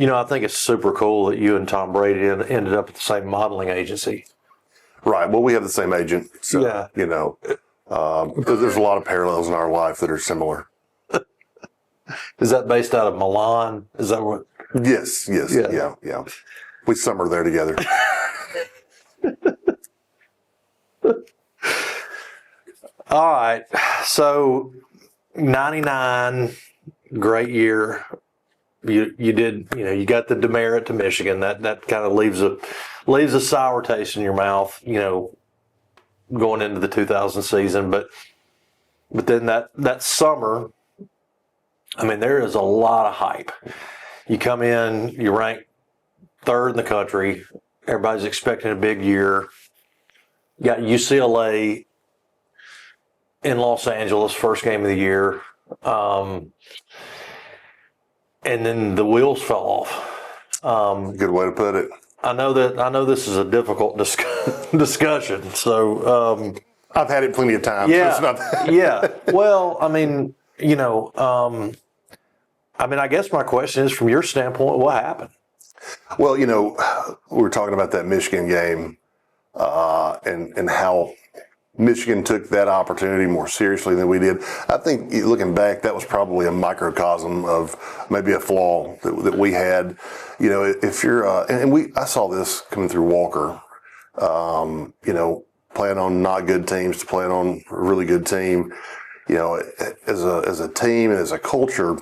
I think it's super cool that you and Tom Brady ended up at the same modeling agency. Right. Well, we have the same agent. So, Yeah. there's a lot of parallels in our life that are similar. Is that based out of Milan? Is that what? Yes. Yeah. We summer there together. All right. So 99, great year. You did, you got the demerit to Michigan. That kind of leaves a sour taste in your mouth, going into the 2000 season. But then that summer, I mean, there is a lot of hype. You come in, you rank third in the country. Everybody's expecting a big year. You got UCLA in Los Angeles, first game of the year. And then the wheels fell off. Good way to put it. I know this is a difficult discussion. So I've had it plenty of times. Yeah, yeah. Well, I mean, I guess my question is, from your standpoint, what happened? Well, we were talking about that Michigan game and how Michigan took that opportunity more seriously than we did. I think, looking back, that was probably a microcosm of maybe a flaw that we had. If you're I saw this coming through Walker. Playing on not good teams to playing on a really good team. As a team and as a culture,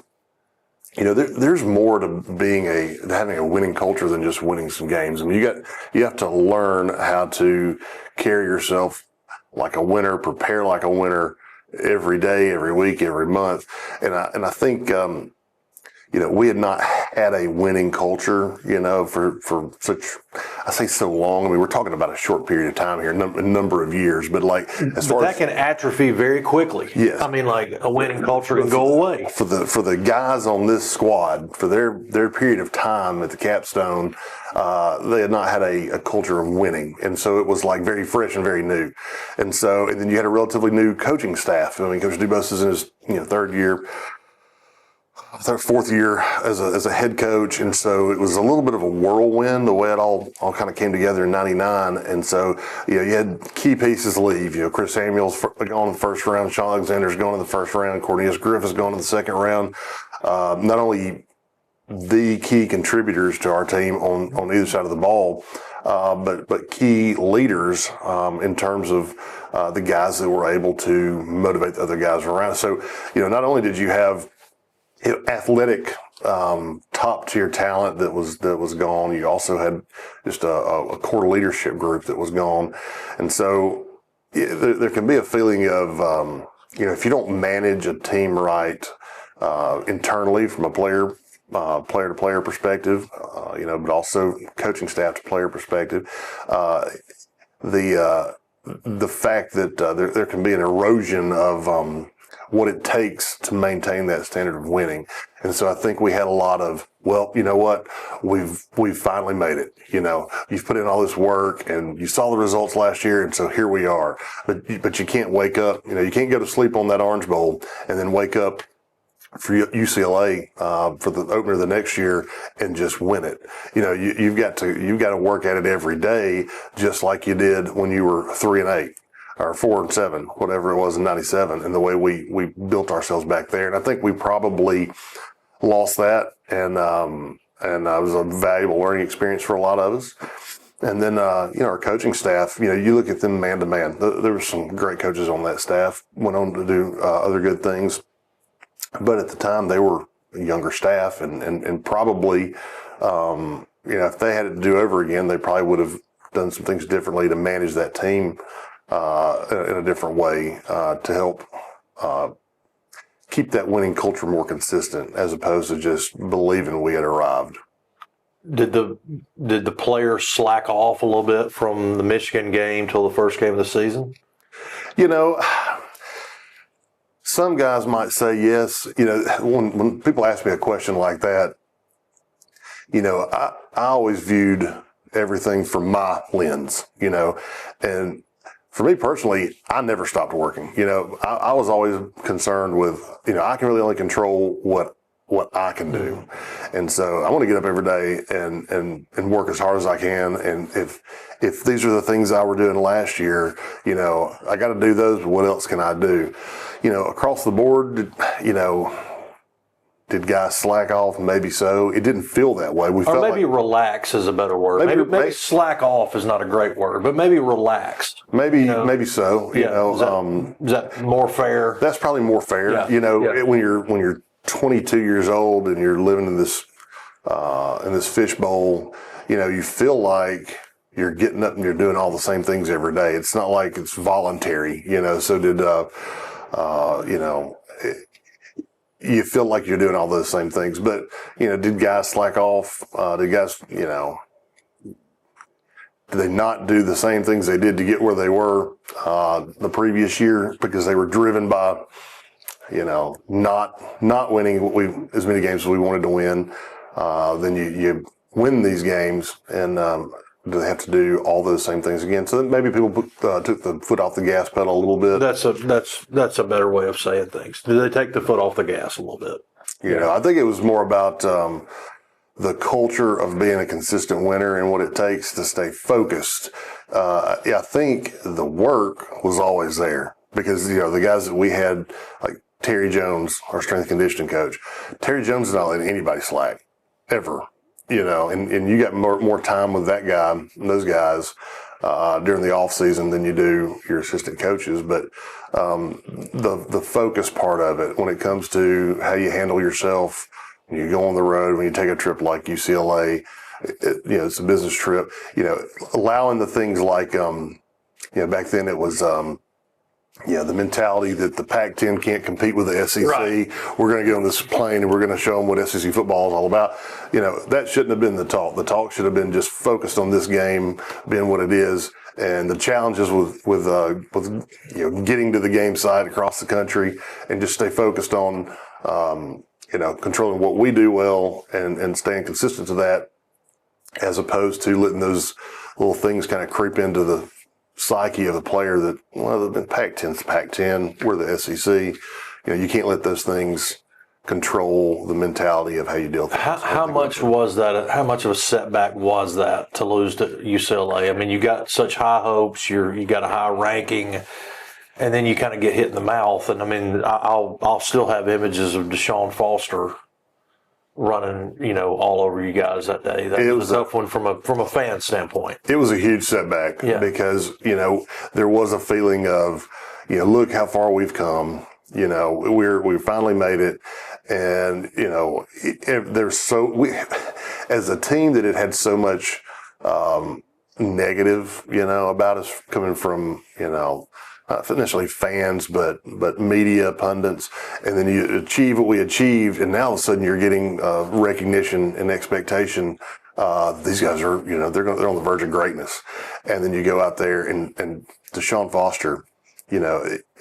there's more to having a winning culture than just winning some games. I mean, you have to learn how to carry yourself like a winner, prepare like a winner every day, every week, every month. And I think, we had not had a winning culture, for such, I say so long. I mean, we're talking about a short period of time here, a number of years, but that can atrophy very quickly. Yes. I mean, like a winning culture can go away. For the guys on this squad, for their period of time at the capstone, they had not had a culture of winning. And so it was like very fresh and very new. And then you had a relatively new coaching staff. I mean, Coach Dubose is in his fourth year as a head coach, and so it was a little bit of a whirlwind the way it all kind of came together in '99. And so you had key pieces leave. Chris Samuel's gone in the first round, Sean Alexander's gone in the first round, Cornelius Griff has gone in the second round. Not only the key contributors to our team on either side of the ball, but key leaders in terms of the guys that were able to motivate the other guys around. So not only did you have athletic top tier talent that was gone, you also had just a core leadership group that was gone. And so there can be a feeling of if you don't manage a team right internally from a player to player perspective, but also coaching staff to player perspective, the fact that there can be an erosion of what it takes to maintain that standard of winning. And so I think we had a lot of, well, you know what, we've finally made it. You've put in all this work and you saw the results last year, and so here we are. But you can't wake up, you can't go to sleep on that Orange Bowl and then wake up for UCLA for the opener the next year and just win it. You've got to work at it every day, just like you did when you were 3-8. Or 4-7, whatever it was in '97, and the way we built ourselves back there. And I think we probably lost that, and it was a valuable learning experience for a lot of us. And then, our coaching staff, you look at them man to man. There were some great coaches on that staff, went on to do other good things. But at the time, they were a younger staff, and probably, if they had it to do over again, they probably would have done some things differently to manage that team in a different way to help keep that winning culture more consistent, as opposed to just believing we had arrived. Did the players slack off a little bit from the Michigan game till the first game of the season? Some guys might say yes. When people ask me a question like that, I always viewed everything from my lens, and for me personally, I never stopped working. I was always concerned with, I can really only control what what I can do. And so I want to get up every day and work as hard as I can. And if these are the things I were doing last year, I got to do those, but what else can I do? Across the board, did guys slack off? Maybe so. It didn't feel that way. We felt maybe relax is a better word. Maybe slack off is not a great word, but maybe relaxed. Maybe so. Is that more fair? That's probably more fair. When you're 22 years old and you're living in this fishbowl, you feel like you're getting up and you're doing all the same things every day. It's not like it's voluntary. So did you feel like you're doing all those same things, but did guys slack off? Did guys, did they not do the same things they did to get where they were the previous year because they were driven by, not winning as many games as we wanted to win? Then you win these games, and do they have to do all those same things again? So maybe people took the foot off the gas pedal a little bit. That's a better way of saying things. Do they take the foot off the gas a little bit? I think it was more about the culture of being a consistent winner and what it takes to stay focused. I think the work was always there because, the guys that we had, like Terry Jones, our strength and conditioning coach, Terry Jones is not letting anybody slack ever. And you got more time with that guy and those guys during the off season than you do your assistant coaches. But the focus part of it, when it comes to how you handle yourself, when you go on the road, when you take a trip like UCLA, it's a business trip. Allowing the things like back then it was. The mentality that the Pac-10 can't compete with the SEC. Right. We're going to get on this plane and we're going to show them what SEC football is all about. That shouldn't have been the talk. The talk should have been just focused on this game being what it is, and the challenges with getting to the game site across the country, and just stay focused on controlling what we do well and staying consistent to that, as opposed to letting those little things kind of creep into the psyche of a player that, the Pac-10's the Pac-10, we're the SEC. You can't let those things control the mentality of how you deal with things. How much was that? How much of a setback was that to lose to UCLA? I mean, you got such high hopes, you got a high ranking, and then you kind of get hit in the mouth. And I mean, I'll still have images of Deshaun Foster running, all over you guys that day. That was a tough one from a fan standpoint. It was a huge setback because, there was a feeling of, look how far we've come. We finally made it. And, as a team that had so much, negative, about us coming from, not necessarily fans, but media pundits, and then you achieve what we achieved, and now all of a sudden you're getting recognition and expectation. These guys are, they're on the verge of greatness, and then you go out there and Deshaun Foster,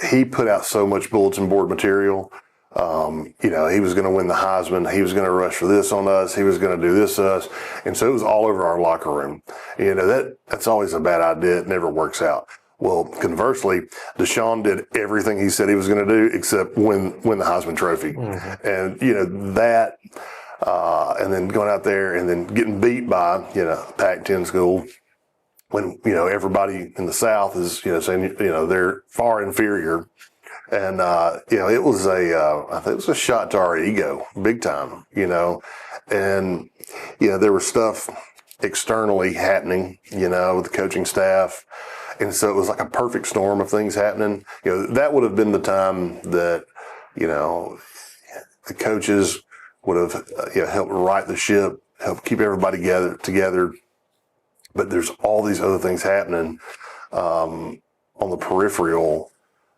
he put out so much bulletin board material. He was going to win the Heisman. He was going to rush for this on us. He was going to do this to us, and so it was all over our locker room. That's always a bad idea. It never works out. Well, conversely, Deshaun did everything he said he was going to do except win the Heisman Trophy. Mm-hmm. And and then going out there and then getting beat by, Pac-10 school when, everybody in the South is, saying, they're far inferior. And, it was I think it was a shot to our ego, big time, and, there was stuff externally happening, with the coaching staff. And so it was like a perfect storm of things happening. That would have been the time that, the coaches would have helped right the ship, help keep everybody together. But there's all these other things happening on the peripheral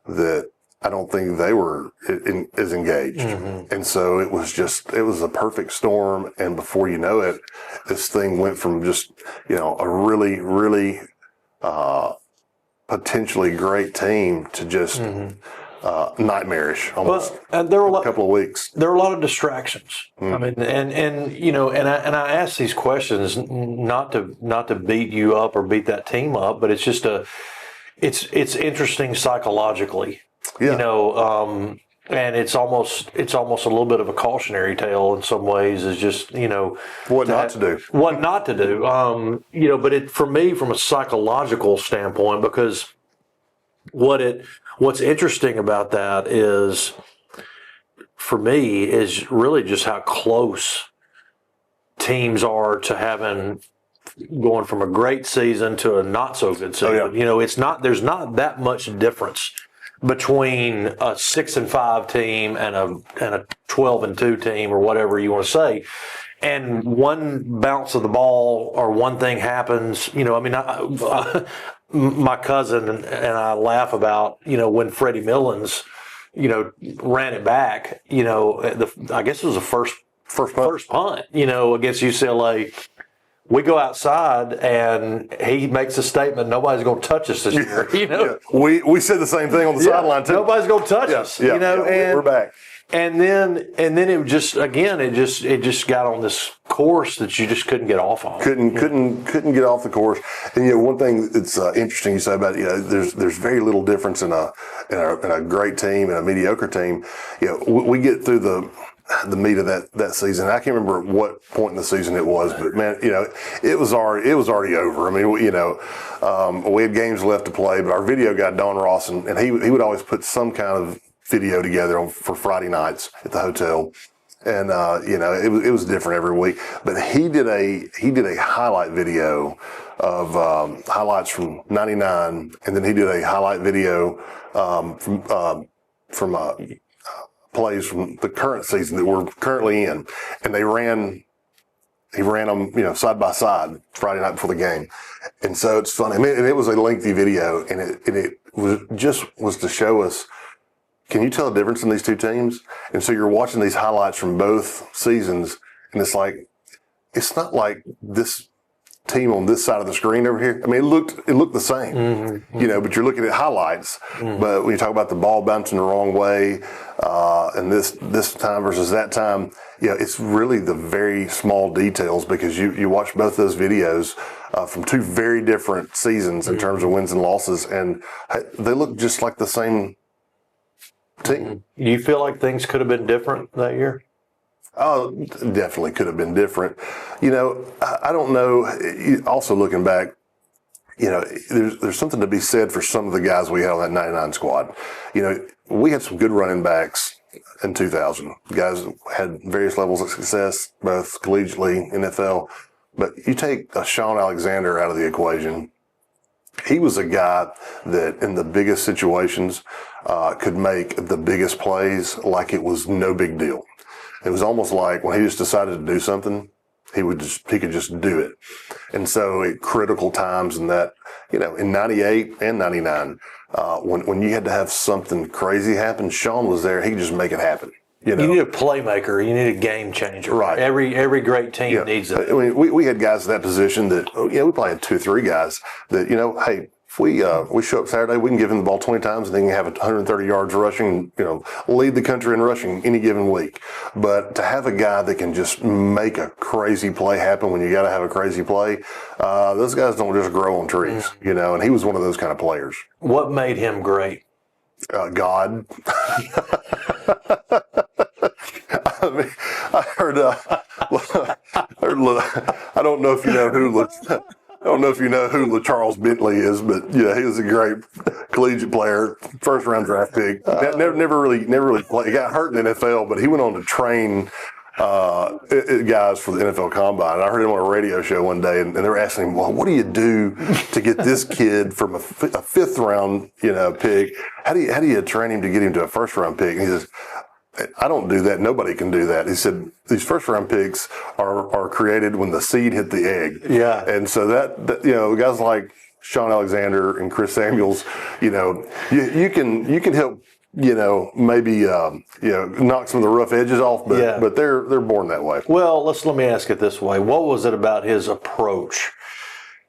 that I don't think they were as engaged. Mm-hmm. And so it was a perfect storm. And before you know it, this thing went from just, a really, really potentially great team to just nightmarish almost. And there were a couple of weeks. There were a lot of distractions. I mean, and I ask these questions not to beat you up or beat that team up, but it's just it's interesting psychologically. Yeah. And it's almost a little bit of a cautionary tale in some ways, is just, What not to do. What not to do. But for me, from a psychological standpoint, because what's interesting about that is, for me, is really just how close teams are to going from a great season to a not so good season. There's not that much difference between a 6-5 team and a 12-2 team, or whatever you want to say. And one bounce of the ball or one thing happens, my cousin and I laugh about, when Freddie Millens, ran it back, I guess it was the first punt, against UCLA. We go outside and he makes a statement, nobody's going to touch us this year. Yeah. We said the same thing on the sideline too. Nobody's going to touch us. And we're back. And then it just got on this course that you just couldn't get off on. Couldn't get off the course. And one thing that's interesting you say about there's very little difference in a great team and a mediocre team. We get through the meat of that season. I can't remember what point in the season it was, but man, it was already over. I mean, we had games left to play, but our video guy, Don Ross, and he would always put some kind of video together for Friday nights at the hotel. And, it was different every week, but he did a highlight video of, highlights from 99. And then he did a highlight video, from plays from the current season that we're currently in. And he ran them, side by side Friday night before the game. And so it's funny. I mean, and it was a lengthy video, and it was to show us, can you tell the difference in these two teams? And so you're watching these highlights from both seasons, and it's not like this team on this side of the screen over here. I mean, it looked the same, but you're looking at highlights. But when you talk about the ball bouncing the wrong way, and this time versus that time, it's really the very small details, because you watch both those videos from two very different seasons in terms of wins and losses, and they look just like the same team. You feel like things could have been different that year? Oh, definitely could have been different. I don't know. Also looking back, there's something to be said for some of the guys we had on that 99 squad. We had some good running backs in 2000. Guys had various levels of success, both collegiately, NFL. But you take Sean Alexander out of the equation. He was a guy that in the biggest situations could make the biggest plays like it was no big deal. It was almost like when he just decided to do something, he could just do it. And so at critical times in that, in 98 and 99, when you had to have something crazy happen, Sean was there. He could just make it happen. You need a playmaker. You need a game changer. Right. Every great team needs it. I mean, we had guys in that position that, we probably had 2 or 3 guys that, hey, if we show up Saturday, we can give him the ball 20 times and then have 130 yards rushing, lead the country in rushing any given week. But to have a guy that can just make a crazy play happen when you got to have a crazy play, those guys don't just grow on trees, and he was one of those kind of players. What made him great? God. I mean, I heard, I don't know if you know who Charles Bentley is, but he was a great collegiate player, first round draft pick. Never really played. He got hurt in the NFL, but he went on to train guys for the NFL Combine. And I heard him on a radio show one day, and they were asking him, "Well, what do you do to get this kid from a 5th round, pick? How do you train him to get him to a 1st round pick?" And he says, "I don't do that. Nobody can do that." He said, "These 1st round picks are created when the seed hit the egg." Yeah. And so that guys like Sean Alexander and Chris Samuels, you can help, maybe knock some of the rough edges off, but they're born that way. Well, let me ask it this way: what was it about his approach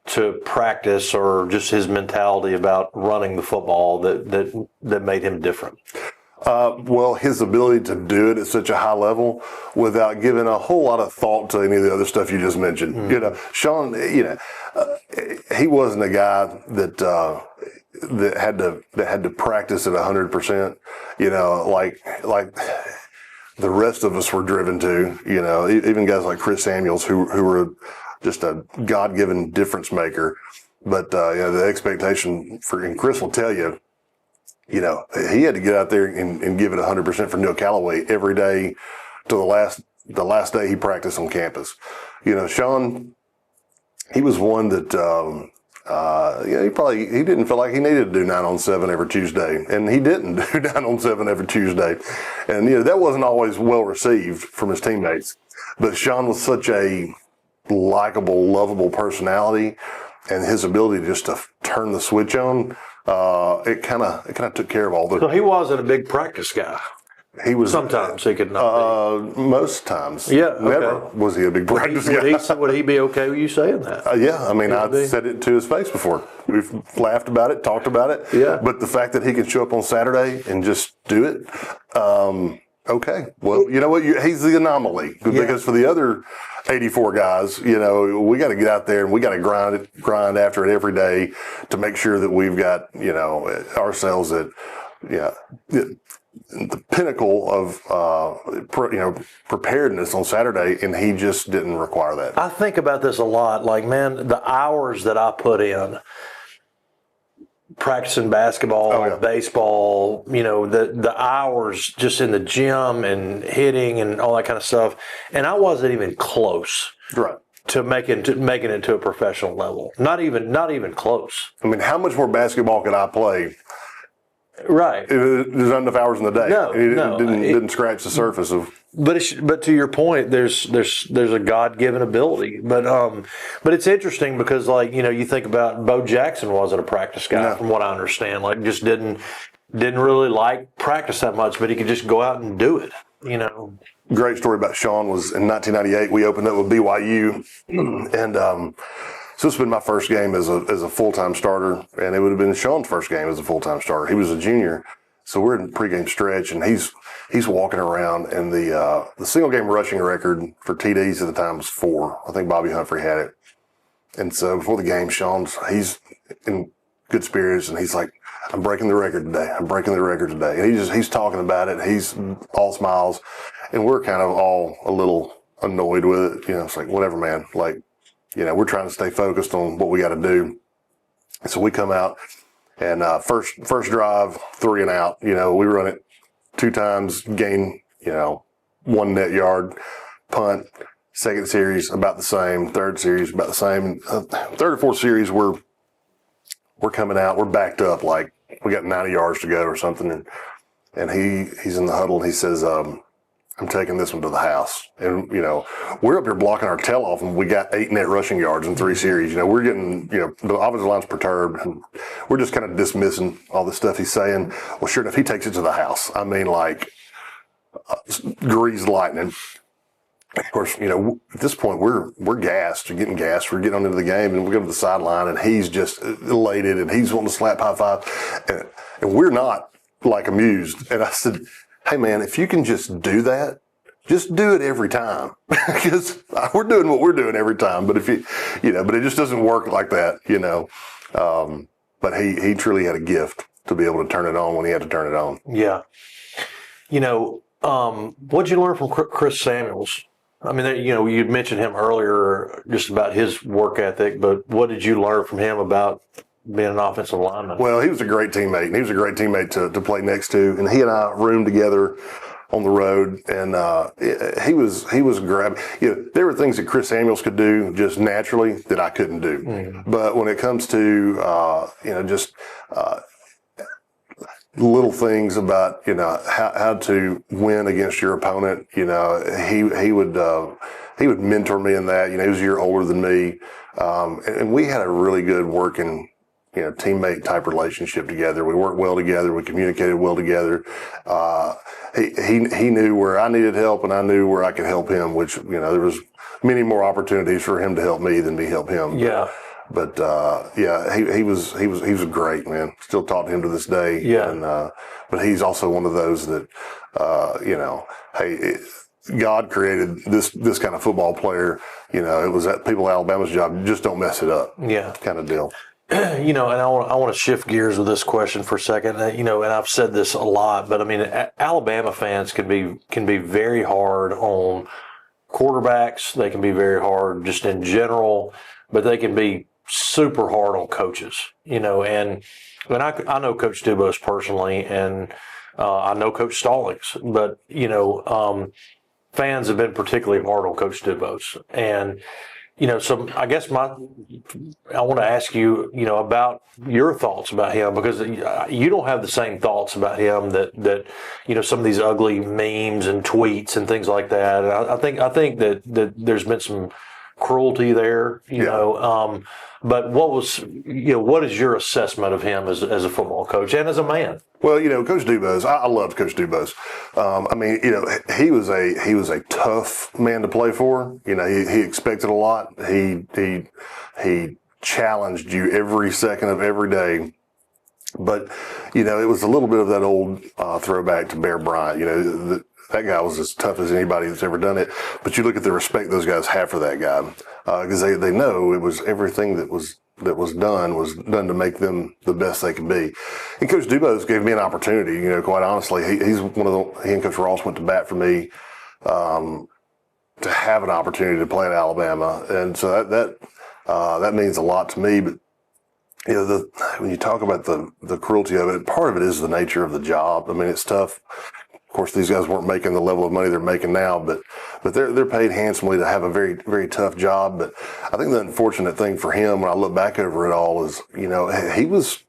to practice, or just his mentality about running the football that made him different? Well, his ability to do it at such a high level without giving a whole lot of thought to any of the other stuff you just mentioned. Sean, he wasn't a guy that, that had to practice at 100%. You know, like the rest of us were driven to. You know, even guys like Chris Samuels who were just a God-given difference maker. But the expectation and Chris will tell you, you know, he had to get out there and give it 100% for Neil Callaway every day to the last day he practiced on campus. You know, Sean, he was one that he didn't feel like he needed to do 9-on-7 every Tuesday, and he didn't do 9-on-7 every Tuesday, and that wasn't always well received from his teammates. But Sean was such a likable, lovable personality, and his ability just to turn the switch on, it kind of took care of all the. So he wasn't a big practice guy. He was sometimes he could not be. Most times. Yeah. Okay. Never was he a big practice guy. Would he be okay with you saying that? Yeah. I mean, I've said it to his face before. We've laughed about it, talked about it. Yeah. But the fact that he can show up on Saturday and just do it, okay. Well, you know what? He's the anomaly because for the other 84 guys, you know, we got to get out there and we got to grind after it every day to make sure that we've got, you know, ourselves at, the pinnacle of, preparedness on Saturday, and he just didn't require that. I think about this a lot. Like, man, the hours that I put in practicing basketball, baseball, you know, the hours just in the gym and hitting and all that kind of stuff, and I wasn't even close. Right. To making it to a professional level. Not even close. I mean, how much more basketball could I play? Right. There's not enough hours in the day. No, didn't scratch the surface of. But to your point, there's a God-given ability. But it's interesting because, like, you know, you think about Bo Jackson wasn't a practice guy from what I understand. Like, just didn't really like practice that much, but he could just go out and do it. You know. Great story about Sean was in 1998. We opened up with BYU, and so it's been my first game as a full-time starter, and it would have been Sean's first game as a full-time starter. He was a junior, so we're in pregame stretch, and he's walking around, and the single game rushing record for TDs at the time was 4. I think Bobby Humphrey had it, and so before the game, he's in good spirits, and he's like, "I'm breaking the record today. I'm breaking the record today." And he's talking about it. He's all smiles, and we're kind of all a little annoyed with it. You know, it's like, whatever, man. Like, you know, we're trying to stay focused on what we got to do. So we come out and first drive, 3 and out. You know, we run it 2 times, gain, you know, 1 net yard, punt. Second series about the same. Third series about the same. Third or fourth series we're coming out. We're backed up like we got 90 yards to go or something. And he's in the huddle and he says, "I'm taking this one to the house." And, you know, we're up here blocking our tail off and we got 8 net rushing yards in 3 series. You know, we're getting, you know, the offensive line's perturbed and we're just kind of dismissing all the stuff he's saying. Well, sure enough, he takes it to the house. I mean, like, greased lightning. Of course, you know, at this point, we're gassed. We're getting gassed. We're getting on into the game, and we go to the sideline, and he's just elated, and he's wanting to slap high five. And we're not, like, amused. And I said, "Hey, man, if you can just do that, just do it every time." Because we're doing what we're doing every time. But but it just doesn't work like that, you know. But he truly had a gift to be able to turn it on when he had to turn it on. Yeah. You know, what'd you learn from Chris Samuels? I mean, you know, you mentioned him earlier just about his work ethic, but what did you learn from him about being an offensive lineman? Well, he was a great teammate, and he was a great teammate to play next to. And he and I roomed together on the road, and he was grab. You know, there were things that Chris Samuels could do just naturally that I couldn't do. Mm-hmm. But when it comes to just little things about, you know, how to win against your opponent, you know, he would mentor me in that. You know, he was a year older than me, and we had a really good working, you know, teammate type relationship together. We worked well together. We communicated well together. He knew where I needed help, and I knew where I could help him. Which, you know, there was many more opportunities for him to help me than me help him. Yeah. But he was great, man. Still talk to him to this day. Yeah. And but he's also one of those that you know, hey, God created this kind of football player. You know, it was that people in Alabama's job. Just don't mess it up. Yeah. Kind of deal. and I want to shift gears with this question for a second. And I've said this a lot, but I mean, Alabama fans can be very hard on quarterbacks. They can be very hard just in general, but they can be super hard on coaches. And I know Coach Dubose personally, and I know Coach Stallings, but fans have been particularly hard on Coach Dubose, and so I guess I want to ask you, about your thoughts about him, because you don't have the same thoughts about him that some of these ugly memes and tweets and things like that. And I think that there's been some cruelty there, but what is your assessment of him as a football coach and as a man? Well, Coach Dubose, I loved Coach Dubose. He was a tough man to play for. He expected a lot. He challenged you every second of every day. But, it was a little bit of that old throwback to Bear Bryant. That guy was as tough as anybody that's ever done it. But you look at the respect those guys have for that guy, because they know it was everything that was done to make them the best they could be. And Coach Dubose gave me an opportunity. Quite honestly, he and Coach Ross went to bat for me to have an opportunity to play at Alabama, and so that means a lot to me. But when you talk about the cruelty of it, part of it is the nature of the job. I mean, it's tough. Of course, these guys weren't making the level of money they're making now, but they're paid handsomely to have a very, very tough job. But I think the unfortunate thing for him, when I look back over it all, is he was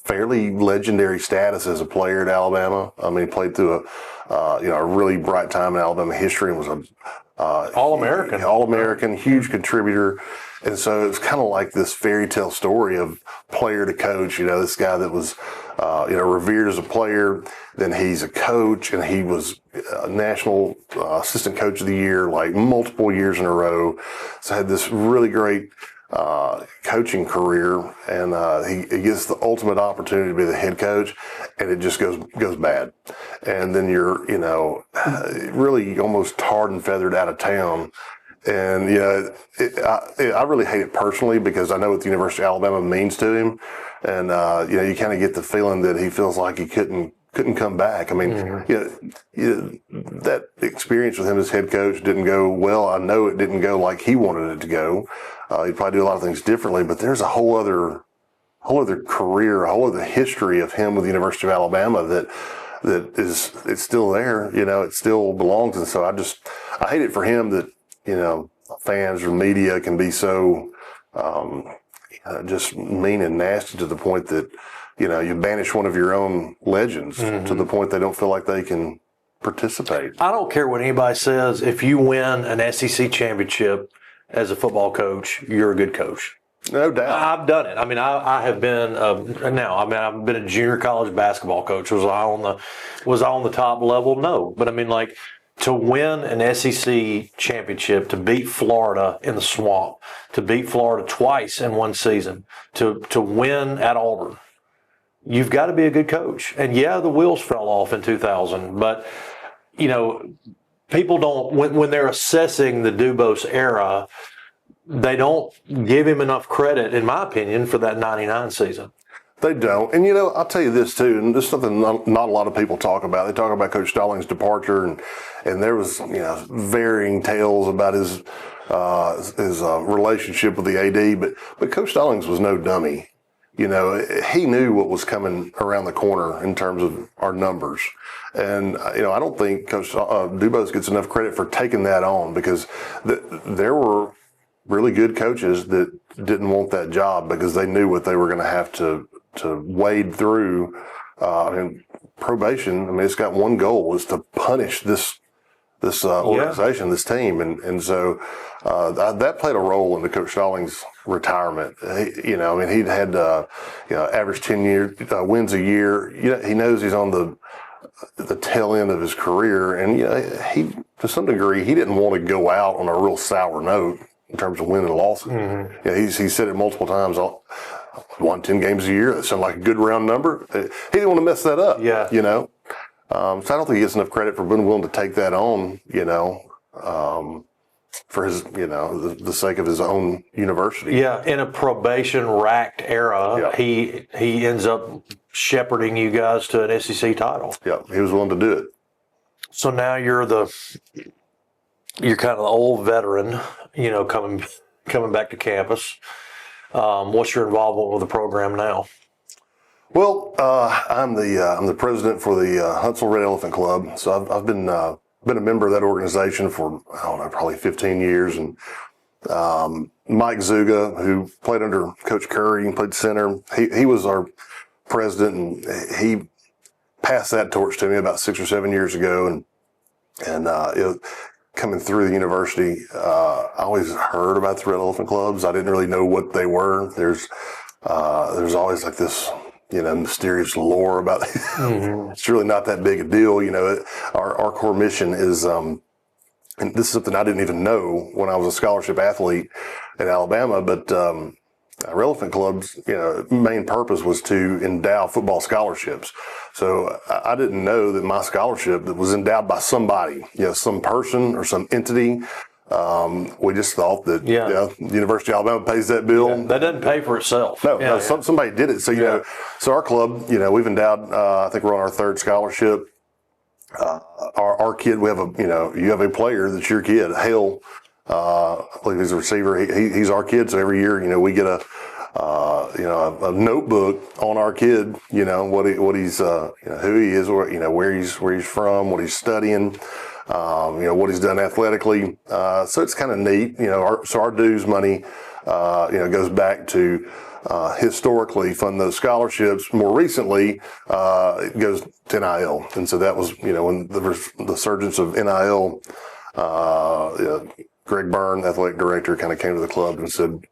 fairly legendary status as a player at Alabama. I mean, he played through a really bright time in Alabama history and was a All-American, huge contributor. And so it's kind of like this fairy tale story of player to coach. This guy that was revered as a player, then he's a coach, and he was a national assistant coach of the year, like multiple years in a row. So had this really great coaching career, and he gets the ultimate opportunity to be the head coach, and it just goes bad. And then you're, really almost tarred and feathered out of town. And, I really hate it personally because I know what the University of Alabama means to him. And, you kind of get the feeling that he feels like he couldn't come back. I mean, that experience with him as head coach didn't go well. I know it didn't go like he wanted it to go. He'd probably do a lot of things differently, but there's a whole other career, a whole other history of him with the University of Alabama it's still there. It still belongs. And so I hate it for him that, fans or media can be so just mean and nasty to the point that, you banish one of your own legends to the point they don't feel like they can participate. I don't care what anybody says. If you win an SEC championship as a football coach, you're a good coach. No doubt. I've done it. I mean, I have been I've been a junior college basketball coach. Was I on the top level? No. But I mean, like, to win an SEC championship, to beat Florida in the Swamp, to beat Florida twice in one season, to win at Auburn, you've got to be a good coach. And yeah, the wheels fell off in 2000, but people don't, when they're assessing the Dubose era, they don't give him enough credit, in my opinion, for that 99 season. They don't. And, I'll tell you this, too, and this is something not a lot of people talk about. They talk about Coach Stallings' departure, and there was, varying tales about his relationship with the AD, but Coach Stallings was no dummy. He knew what was coming around the corner in terms of our numbers. And, I don't think Coach Dubose gets enough credit for taking that on, because there were really good coaches that didn't want that job because they knew what they were going to have to wade through. And probation, I mean, it's got one goal, is to punish this organization, this team. And so that played a role in the Coach Stallings' retirement. He'd had, average 10 wins a year. He knows he's on the tail end of his career. And, he, to some degree, he didn't want to go out on a real sour note in terms of winning and losses. Mm-hmm. He said it multiple times. Won 10 games a year. That sounded like a good round number. He didn't want to mess that up. Yeah. So I don't think he gets enough credit for being willing to take that on. for his, the sake of his own university. Yeah, in a probation racked era, Yeah. he ends up shepherding you guys to an SEC title. Yeah, he was willing to do it. So now you're kind of the old veteran, coming back to campus. What's your involvement with the program now? Well, I'm the president for the Huntsville Red Elephant Club. So I've been a member of that organization for, I don't know, probably 15 years. And Mike Zuga, who played under Coach Curry and played center, he was our president, and he passed that torch to me about 6 or 7 years ago. And coming through the university, I always heard about the Red Elephant Clubs. I didn't really know what they were. There's always like this, mysterious lore about it. Mm-hmm. It's really not that big a deal. Our core mission is, and this is something I didn't even know when I was a scholarship athlete at Alabama, but Red Elephant Club's main purpose was to endow football scholarships. So I didn't know that my scholarship that was endowed by somebody, some person or some entity. We just thought that the University of Alabama pays that bill. Yeah, that doesn't pay for itself. No, somebody did it. So so our club, we've endowed. I think we're on our third scholarship. Our kid, we have you have a player that's your kid, Hale. I believe he's a receiver. He's our kid. So every year, we get a notebook on our kid. What he's who he is, where he's from, what he's studying. What he's done athletically. So it's kind of neat. Our dues money, goes back to historically fund those scholarships. More recently, it goes to NIL, and so that was when the surgence of NIL. Greg Byrne, athletic director, kind of came to the club and said,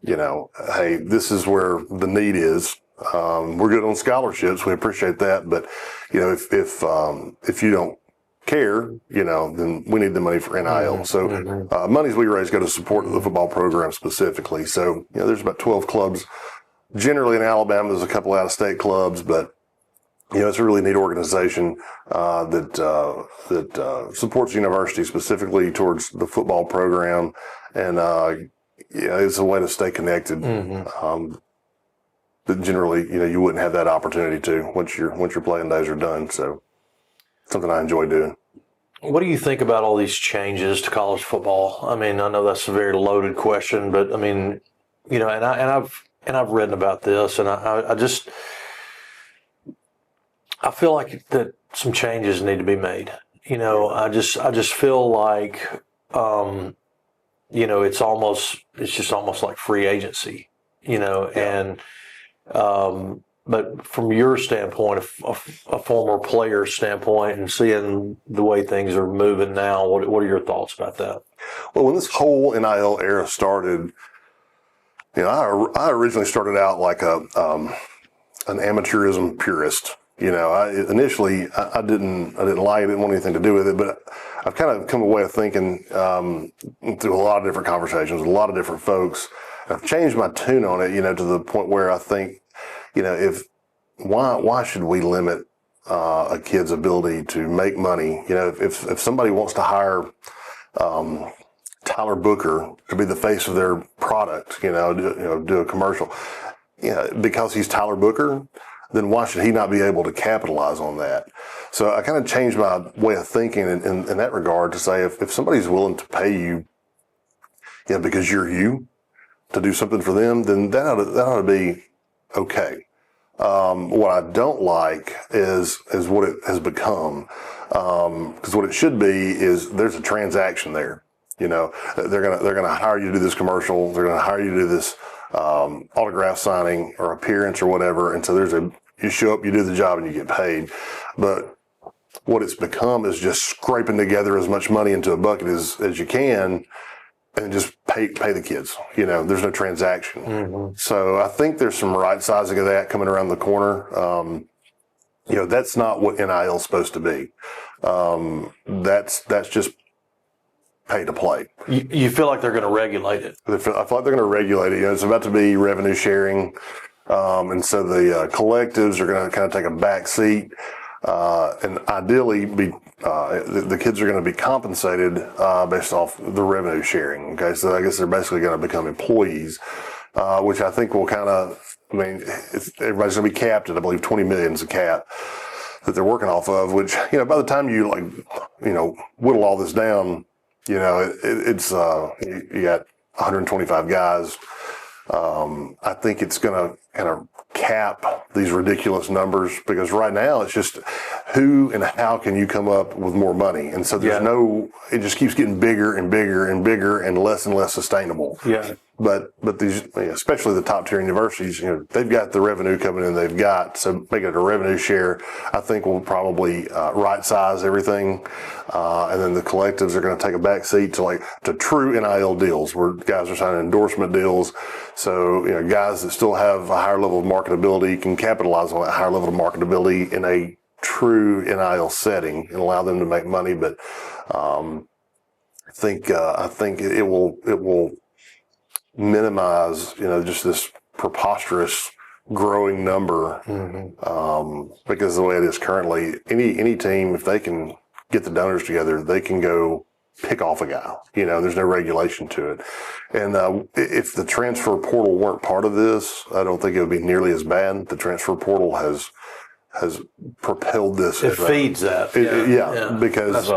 hey, this is where the need is. We're good on scholarships. We appreciate that. But, if you don't care, then we need the money for NIL. So monies we raise go to support the football program specifically. So, there's about 12 clubs generally in Alabama. There's a couple out-of-state clubs, but it's a really neat organization that supports the university specifically towards the football program, and it's a way to stay connected. That generally, you wouldn't have that opportunity to once your playing days are done. So, something I enjoy doing. What do you think about all these changes to college football? I mean, I know that's a very loaded question, but I mean, and I've written about this, and I feel like that some changes need to be made. I just feel like, it's just almost like free agency, and, but from your standpoint, a former player's standpoint, and seeing the way things are moving now, what are your thoughts about that? Well, when this whole NIL era started, I originally started out like an amateurism purist. Initially I didn't like it, didn't want anything to do with it, but I've kind of come away thinking through a lot of different conversations with a lot of different folks. I've changed my tune on it, to the point where I think, why should we limit a kid's ability to make money? If somebody wants to hire Tyler Booker to be the face of their product, do a commercial, because he's Tyler Booker, then why should he not be able to capitalize on that? So I kind of changed my way of thinking in that regard to say if somebody's willing to pay you, because you're you, to do something for them, then that ought to be okay. What I don't like is what it has become, because what it should be is there's a transaction there. They're gonna hire you to do this commercial. They're gonna hire you to do this autograph signing or appearance or whatever. And so you show up, you do the job, and you get paid. But what it's become is just scraping together as much money into a bucket as you can, and just pay the kids. There's no transaction. Mm-hmm. So I think there's some right sizing of that coming around the corner. That's not what NIL is supposed to be. That's just pay to play. You feel like they're going to regulate it? I feel like they're going to regulate it. It's about to be revenue sharing. And so the collectives are going to kind of take a back seat, and ideally be the kids are going to be compensated based off the revenue sharing. Okay, so I guess they're basically going to become employees, which I think will kind of, everybody's going to be capped at, I believe, 20 million is a cap that they're working off of, which, by the time you whittle all this down, it's you got 125 guys. I think it's going to kind of cap these ridiculous numbers, because right now it's just who and how can you come up with more money? And so there's it just keeps getting bigger and bigger and bigger and less sustainable. Yeah. But these, especially the top tier universities, they've got the revenue coming in they've got. So making it a revenue share, I think will probably right size everything. And then the collectives are going to take a back seat to true NIL deals where guys are signing endorsement deals. So, guys that still have a higher level of marketability can capitalize on that higher level of marketability in a true NIL setting and allow them to make money. But I think it will minimize, just this preposterous growing number, because the way it is currently, any team, if they can get the donors together, they can go pick off a guy. There's no regulation to it. And if the transfer portal weren't part of this, I don't think it would be nearly as bad. The transfer portal has propelled this. It feeds that. Because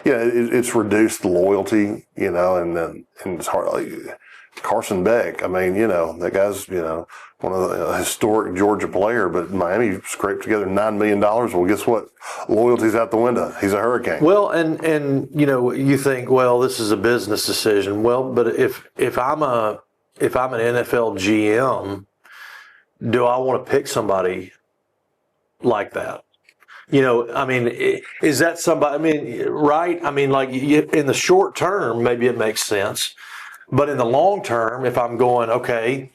it's reduced the loyalty, and it's hard. Carson Beck, that guy's, one of the historic Georgia player, but Miami scraped together $9 million. Well, guess what? Loyalty's out the window. He's a Hurricane. Well, and you think, well, this is a business decision. Well, but if I'm an NFL GM, do I want to pick somebody like that? Is that somebody, right? In the short term, maybe it makes sense. But in the long term, if I'm going, okay,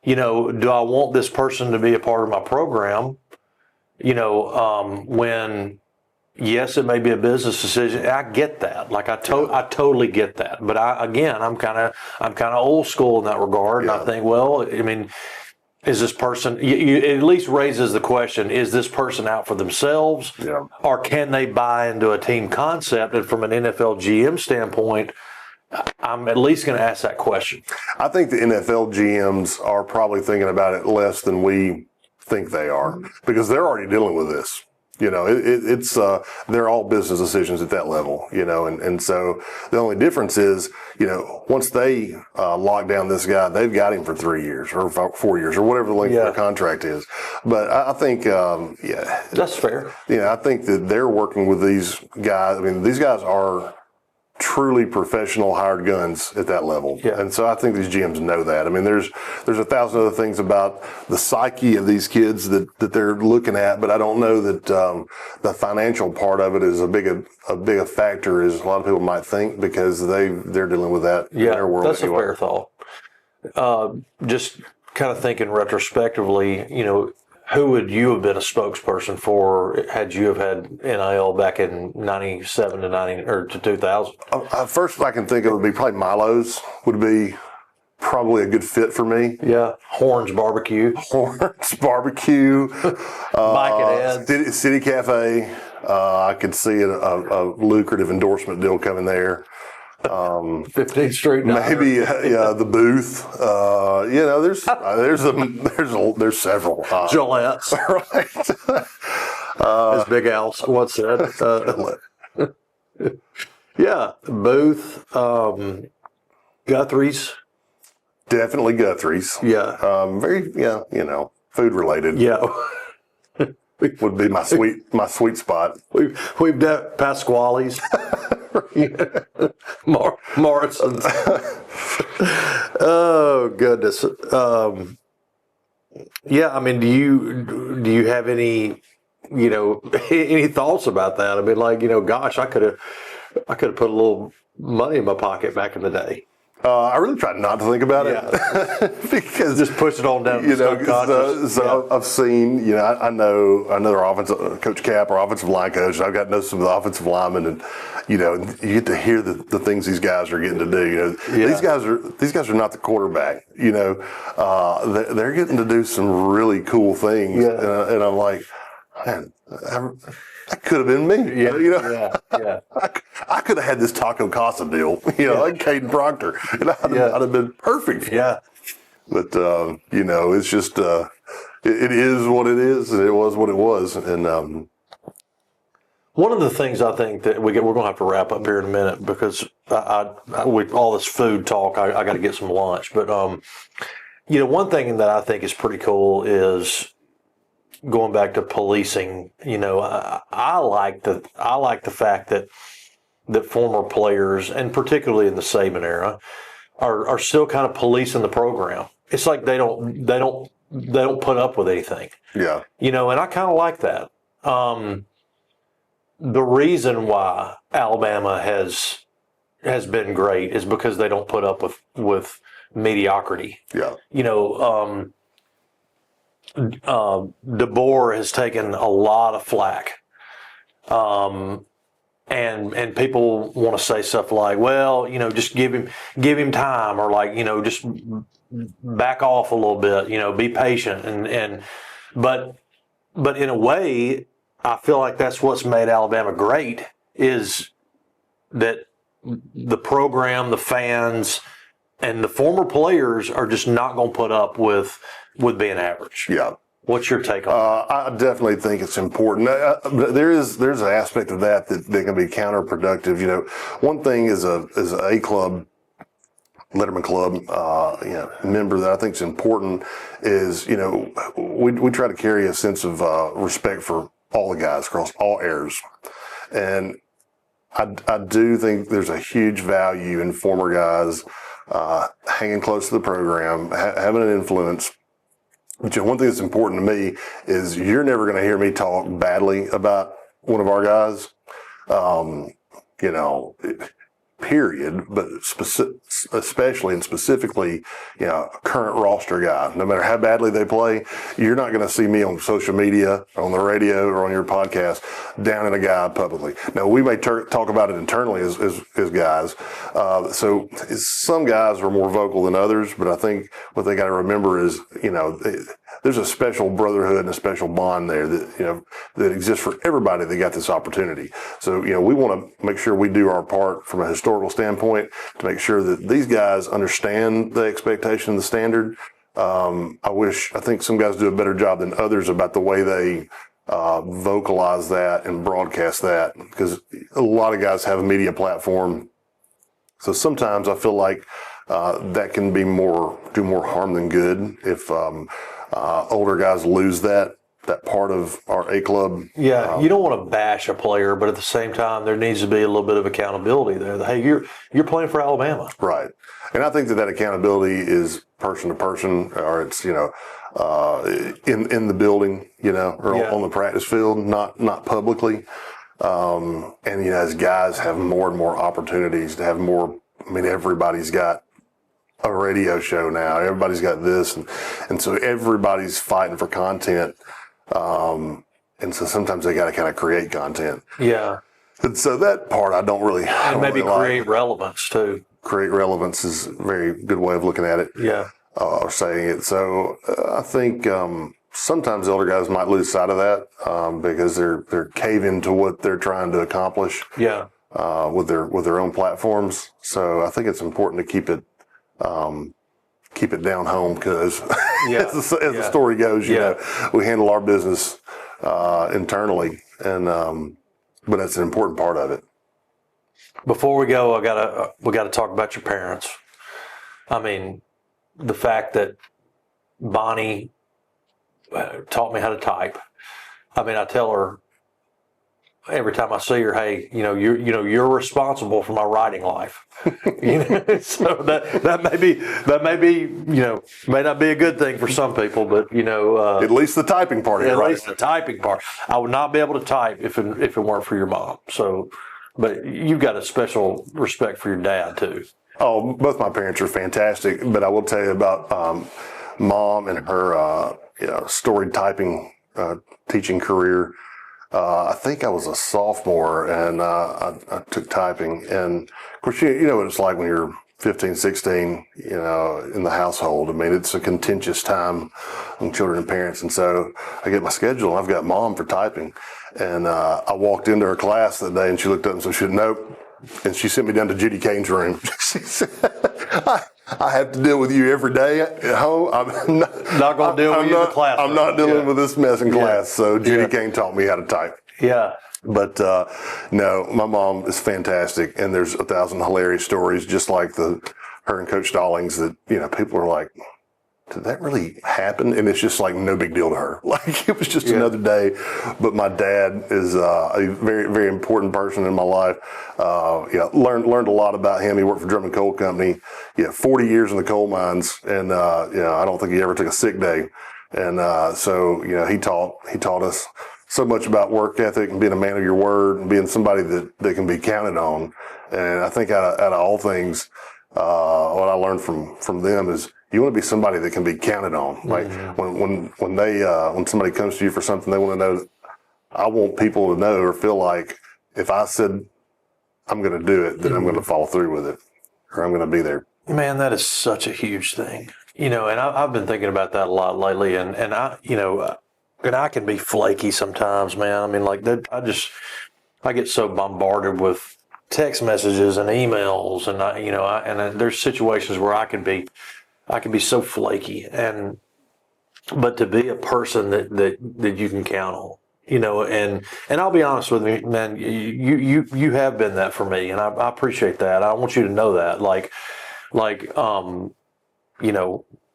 do I want this person to be a part of my program? When, yes, it may be a business decision. I get that. I totally get that. But I'm kind of old school in that regard. And I think, well, is this person, it at least raises the question, is this person out for themselves? Yeah. Or can they buy into a team concept? And from an NFL GM standpoint, I'm at least going to ask that question. I think the NFL GMs are probably thinking about it less than we think they are, because they're already dealing with this. It's they're all business decisions at that level, and so the only difference is, once they lock down this guy, they've got him for 3 years or 4 years or whatever the length of their contract is. But I think, that's fair. I think that they're working with these guys. These guys are truly professional hired guns at that level. Yeah. And so I think these GMs know that. There's 1,000 other things about the psyche of these kids that they're looking at, but I don't know that the financial part of it is a big a factor as a lot of people might think, because they're dealing with that in their world. That's anyway. A fair thought. Just kind of thinking retrospectively, who would you have been a spokesperson for had you have had NIL back in 97 to 2000? First I can think of would be probably Milo's would be probably a good fit for me. Yeah. Horns Barbecue. Mike and Ed. City Cafe. I could see a lucrative endorsement deal coming there. 15th Street. Maybe the booth. There's several. Gillette's. Right. As Big Al once said. Booth. Guthrie's. Definitely Guthrie's. Yeah. Food related. Yeah. Would be my sweet spot. We've done Pasquale's. Morrison's. Oh goodness. Do you have any any thoughts about that? Gosh, I could have put a little money in my pocket back in the day. I really try not to think about it because just push it on down. I've seen, I know our offensive Coach Cap, our offensive line coach. I've got to know some of the offensive linemen, and you get to hear the things these guys are getting to do. These guys are not the quarterback. They're getting to do some really cool things, and I'm like, man. that could have been me. Yeah, You know, yeah. I could have had this Taco Casa deal, like Caden Proctor, and I'd have been perfect for it. Yeah. But, it's just, it is what it is, and it was what it was. And, one of the things I think that we're going to have to wrap up here in a minute because with all this food talk, I got to get some lunch. But one thing that I think is pretty cool is going back to policing. I like the fact that former players, and particularly in the Saban era, are still kind of policing the program. It's like they don't put up with anything. yeah. And I kind of like that. The reason why Alabama has been great is because they don't put up with mediocrity. Yeah. Dubose has taken a lot of flack. And people want to say stuff like, well, just give him time, or just back off a little bit, be patient. But in a way, I feel like that's what's made Alabama great, is that the program, the fans, and the former players are just not going to put up with being average. Yeah. What's your take on that? I definitely think it's important. There's an aspect of that can be counterproductive. One thing is a club, Letterman Club, member that I think is important is, we try to carry a sense of respect for all the guys across all eras. And I do think there's a huge value in former guys hanging close to the program, having an influence. But one thing that's important to me is you're never going to hear me talk badly about one of our guys. Period, but especially and specifically, a current roster guy. No matter how badly they play, you're not going to see me on social media, on the radio, or on your podcast downing a guy publicly. Now, we may talk about it internally as guys. So some guys are more vocal than others, but I think what they got to remember is, there's a special brotherhood and a special bond there that exists for everybody that got this opportunity. So, we want to make sure we do our part from a historical standpoint to make sure that these guys understand the expectation, the standard. I think some guys do a better job than others about the way they vocalize that and broadcast that, because a lot of guys have a media platform. So sometimes I feel like that can do more harm than good if older guys lose that part of our A club. Yeah, you don't want to bash a player, but at the same time, there needs to be a little bit of accountability there. Hey, you're playing for Alabama, right? And I think that accountability is person to person, or it's in the building, or on the practice field, not publicly. And as guys have more and more opportunities to have more. I mean, everybody's got a radio show now. Everybody's got this, and so everybody's fighting for content. And so sometimes they got to kind of create content. Yeah. And so that part I don't really. And maybe create relevance too. Create relevance is a very good way of looking at it. Yeah. Or saying it. So I think sometimes elder guys might lose sight of that because they're caving to what they're trying to accomplish. Yeah. With their own platforms. So I think it's important to keep it down home, because as the story goes, we handle our business internally, and but that's an important part of it. Before we go, we gotta talk about your parents. I mean, the fact that Bonnie taught me how to type. I mean, I tell her every time I see her, hey, you're responsible for my writing life. So that may be may not be a good thing for some people, but at least the typing part. At least the typing part. I would not be able to type if it weren't for your mom. So, but you've got a special respect for your dad too. Oh, both my parents are fantastic, but I will tell you about Mom and her storied typing teaching career. I think I was a sophomore, and I took typing. And of course, you know what it's like when you're 15, 16, in the household. I mean, it's a contentious time among children and parents. And so I get my schedule and I've got mom for typing. And I walked into her class that day and she looked up and said, nope. And she sent me down to Judy Kane's room. She said, I have to deal with you every day at home. I'm not going to deal with you in the class. I'm not dealing with this mess in class. So Judy Kane taught me how to type. Yeah. But no, my mom is fantastic, and there's 1,000 hilarious stories, just like her and Coach Stallings, that people are like, did that really happen? And it's just like no big deal to her. Like it was just another day. But my dad is a very, very important person in my life. Learned a lot about him. He worked for Drummond Coal Company. 40 years in the coal mines, and I don't think he ever took a sick day. And so he taught us so much about work ethic and being a man of your word and being somebody that can be counted on. And I think out of all things, what I learned from them is you want to be somebody that can be counted on. Like when somebody comes to you for something, they want to know. I want people to know or feel like if I said I'm going to do it, then I'm going to follow through with it, or I'm going to be there. Man, that is such a huge thing. And I've been thinking about that a lot lately, and I can be flaky sometimes, man. I mean, like that, I get so bombarded with text messages and emails, and there's situations where I can be so flaky, but to be a person that you can count on, and I'll be honest with you, man, you have been that for me, and I appreciate that. I want you to know that,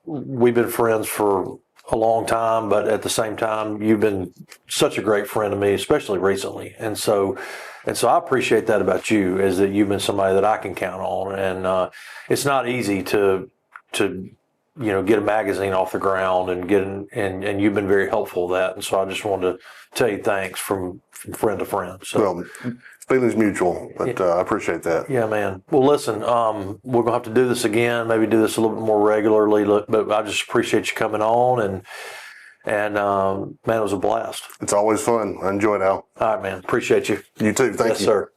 we've been friends for a long time, but at the same time, you've been such a great friend to me, especially recently. And so I appreciate that about you, is that you've been somebody that I can count on. And it's not easy to get a magazine off the ground and you've been very helpful with that. And so I just wanted to tell you thanks from friend to friend. So. Well, feelings mutual, but I appreciate that. Yeah, man. Well, listen, we're going to have to do this again, maybe do this a little bit more regularly, but I just appreciate you coming on, and man, it was a blast. It's always fun. I enjoy it, Al. All right, man. Appreciate you. You too. Thank you. Yes, sir.